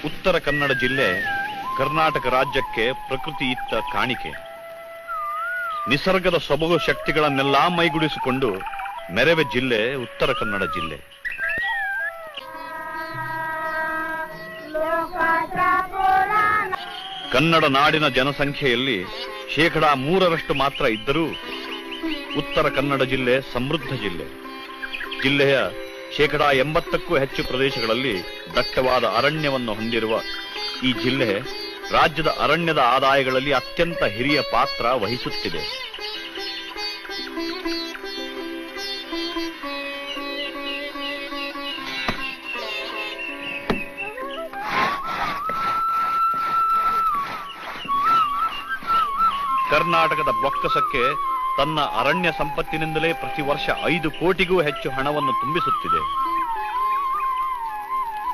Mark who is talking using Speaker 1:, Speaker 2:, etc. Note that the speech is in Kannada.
Speaker 1: ಉತ್ತರ ಕನ್ನಡ ಜಿಲ್ಲೆ ಕರ್ನಾಟಕ ರಾಜ್ಯಕ್ಕೆ ಪ್ರಕೃತಿ ಇತ್ತ ಕಾಣಿಕೆ. ನಿಸರ್ಗದ ಸೊಬಗು ಶಕ್ತಿಗಳನ್ನೆಲ್ಲ ಮೈಗೂಡಿಸಿಕೊಂಡು ಮೆರವೆ ಜಿಲ್ಲೆ ಉತ್ತರ ಕನ್ನಡ ಜಿಲ್ಲೆ. ಕನ್ನಡ ನಾಡಿನ ಜನಸಂಖ್ಯೆಯಲ್ಲಿ 3% ಮಾತ್ರ ಇದ್ದರೂ ಉತ್ತರ ಕನ್ನಡ ಜಿಲ್ಲೆ ಸಮೃದ್ಧ ಜಿಲ್ಲೆ. ಜಿಲ್ಲೆಯ 80%ಕ್ಕೂ ಹೆಚ್ಚು ಪ್ರದೇಶಗಳಲ್ಲಿ ದಟ್ಟವಾದ ಅರಣ್ಯವನ್ನು ಹೊಂದಿರುವ ಈ ಜಿಲ್ಲೆ ರಾಜ್ಯದ ಅರಣ್ಯದ ಆದಾಯಗಳಲ್ಲಿ ಅತ್ಯಂತ ಹಿರಿಯ ಪಾತ್ರ ವಹಿಸುತ್ತಿದೆ. ಕರ್ನಾಟಕದ ಬೊಕ್ಕಸಕ್ಕೆ ತನ್ನ ಅರಣ್ಯ ಸಂಪತ್ತಿನಿಂದಲೇ ಪ್ರತಿ ವರ್ಷ 5 ಕೋಟಿಗೂ ಹೆಚ್ಚು ಹಣವನ್ನು ತುಂಬಿಸುತ್ತಿದೆ.